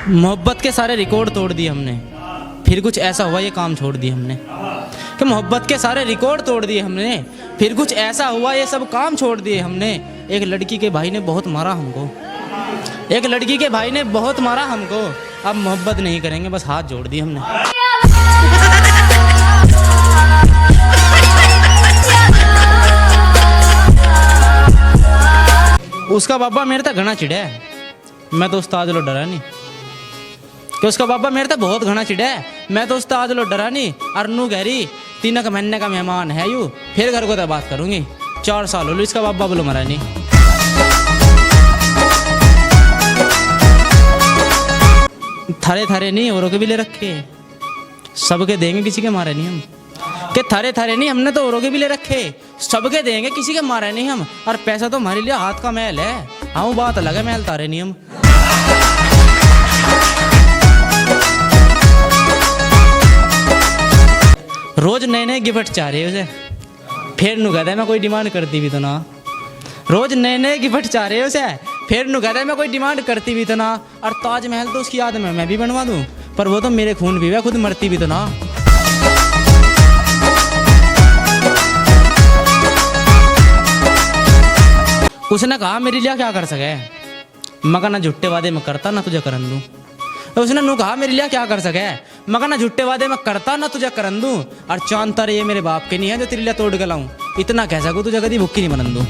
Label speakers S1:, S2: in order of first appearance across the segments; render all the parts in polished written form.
S1: मोहब्बत के सारे रिकॉर्ड तोड़ दिए हमने, फिर कुछ ऐसा हुआ ये काम छोड़ दिए हमने। कि मोहब्बत के सारे रिकॉर्ड तोड़ दिए हमने, फिर कुछ ऐसा हुआ ये सब काम छोड़ दिए हमने। एक लड़की के भाई ने बहुत मारा हमको, एक लड़की के भाई ने बहुत मारा हमको। अब मोहब्बत नहीं करेंगे, बस हाथ जोड़ दिए हमने। उसका बाबा मेरे तक घना चिढ़ा है, मैं तो उस्ताद लो डरा नहीं। कि उसका बाबा मेरे तक बहुत घना चिढ़ा है, मैं तो उस्ताद लो डरा नहीं। अरनू गहरी 3 महीने का मेहमान है यू, फिर घर को तो बात करूंगी। 4 साल हो लो इसका बाबा बोलो मरा नहीं। थारे थारे नहीं औरों के भी ले रखे, सबके देंगे किसी के मारे नहीं हम। कि थारे थारे नहीं, हमने तो औरों के भी ले रखे, सबके देंगे किसी के मारे नहीं हम। और पैसा तो हमारे लिए हाथ का मैल है, हाँ बात अलग है, मैल तारे नहीं हम। रोज नए नए गिफ्ट चाह रहे उसे, फिर नु कहता है मैं कोई डिमांड करती भी तो ना। रोज नए नए गिफ्ट चाह रहे उसे, फिर नु कहता है मैं कोई डिमांड करती भी तो ना। और ताजमहल तो उसकी याद में मैं भी बनवा दूं, पर वो तो मेरे खून भी है, खुद मरती भी तो ना। उसने कहा मेरे लिए क्या कर सके, मगर ना झुट्टे वादे में करता ना तुझे करन दूं। उसने नू कहा मेरे लिए क्या कर सके, मगर ना झुट्टे वादे में करता ना तुझे करन दूं। और चांद तारे ये मेरे बाप के नहीं है जो तेरे लिए तोड़ के लाऊं, इतना कह सकूं तुझे कभी भुक्की नहीं बनन दूं।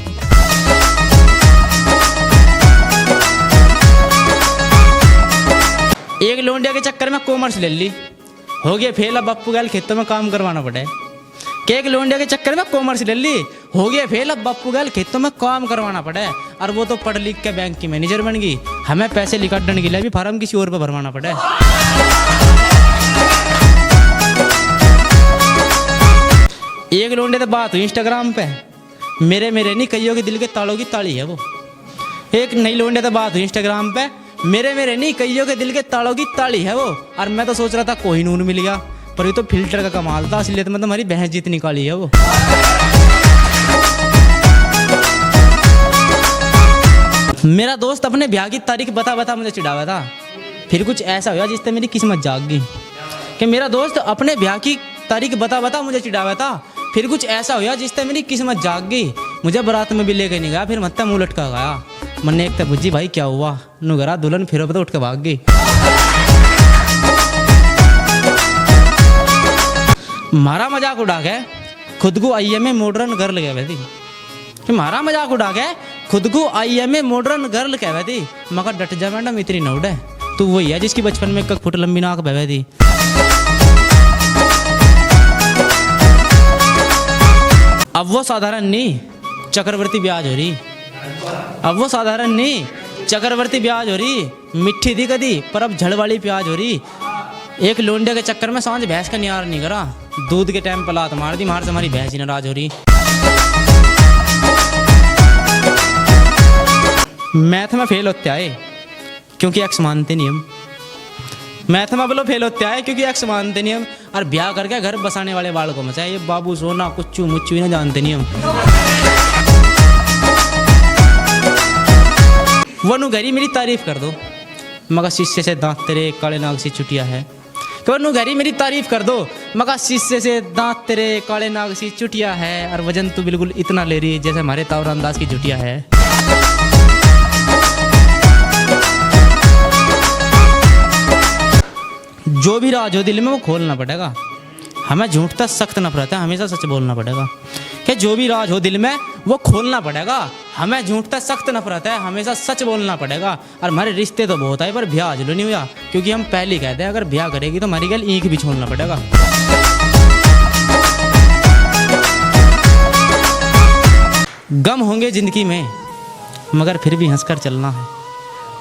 S1: एक लोंडिया के चक्कर में कॉमर्स ले ली, हो गया फेल। अब बापू गैल खेतों में काम करवाना पड़े। कि एक लोंडिया के चक्कर में कॉमर्स ले ली, हो गया फेल। अब बापू गैल खेतों में काम करवाना पड़े। और वो तो पढ़ लिख के बैंक की मैनेजर बन गई, हमें पैसे निकालने के लिए भी फार्म किसी और पे भरवाना पड़े। एक लोंडे तो बात हुई इंस्टाग्राम पे, मेरे मेरे नहीं कईयों के दिल के तालों की ताली है वो। एक नई लोंडे तो बात हुई इंस्टाग्राम पे, मेरे मेरे नहीं कईयों के दिल के तालों की ताली है वो। और मैं तो सोच रहा था कोई नून मिल गया, पर ये तो फिल्टर का कमाल था, इसलिए तो मतलब हमारी बहस जीत निकाली है वो। मेरा दोस्त अपने ब्याह की तारीख बता बता मुझे चिढ़ावा था, फिर कुछ ऐसा हुआ जिससे मेरी किस्मत जाग गई। कि मेरा दोस्त अपने ब्याह की तारीख बता बता मुझे चिढ़ावा था, फिर कुछ ऐसा हुआ जिससे मेरी किस्मत जाग गई। मुझे बारात में भी लेके नहीं गया, फिर मत्ता मुँह लटका गया। मैंने एक तो बुझी भाई क्या हुआ, नुगरा दुल्हन फिर तो उठ के भाग गई। मारा मजाक उड़ा के खुद को IMA मॉडर्न गर्ल कह थी। कि मारा मजाक उड़ा के खुद को IMA मॉडर्न गर्ल कह थी। मगर डट जा मैडम, इतनी न उड़े, तू वही है जिसकी बचपन में 1 फुट लंबी नाक बह थी। अब वो साधारण नहीं चक्रवर्ती ब्याज हो रही, अब वो साधारण नहीं चक्रवर्ती ब्याज हो रही। मिट्टी थी कदी पर अब झड़ वाली प्याज हो रही। एक लोंडे के चक्कर में सांझ भैंस का नियार नहीं करा, दूध के टाइम पलात मार दी, मार से हमारी भैंस ही नाराज हो रही। मैथ में फेल होते आए क्योंकि एक्स मानते नहीं हम, मैथ में बोलो फेल होते आए क्योंकि एक्स मानते नहीं हम। और ब्याह करके घर बसाने वाले बाल को मचा, ये बाबू सोना कुच्चू मुच्चू ही ना जानते नहीं हम। वो नु घरी मेरी तारीफ कर दो, मगर शीशे से दांत तेरे काले नाग सी चुटिया है। तो नु घरी मेरी तारीफ कर दो, मगर शीशे से दांत तेरे काले नाग सी चुटिया है। और वजन तू बिल्कुल इतना ले रही जैसे हमारे तावर अंदाज की जुटिया है। जो भी राज हो दिल में वो खोलना पड़ेगा, हमें झूठ तक सख्त नफरत है, हमेशा सच बोलना पड़ेगा। कि जो भी राज हो दिल में वो खोलना पड़ेगा, हमें झूठ तक सख्त नफरत है, हमेशा सच बोलना पड़ेगा। और हमारे रिश्ते तो बहुत आए पर ब्याह आज नहीं हुआ, क्योंकि हम पहले ही कहते हैं अगर ब्याह करेगी तो हमारी गल ईंख भी छोड़ना पड़ेगा। गम होंगे जिंदगी में मगर फिर भी हंसकर चलना है,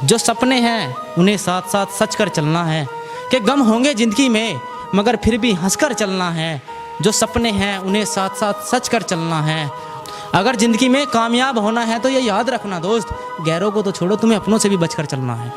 S1: जो सपने हैं उन्हें साथ साथ सच कर चलना है। कि गम होंगे जिंदगी में मगर फिर भी हंसकर चलना है, जो सपने हैं उन्हें साथ साथ सच कर चलना है। अगर जिंदगी में कामयाब होना है तो ये याद रखना दोस्त, गैरों को तो छोड़ो, तुम्हें अपनों से भी बचकर चलना है।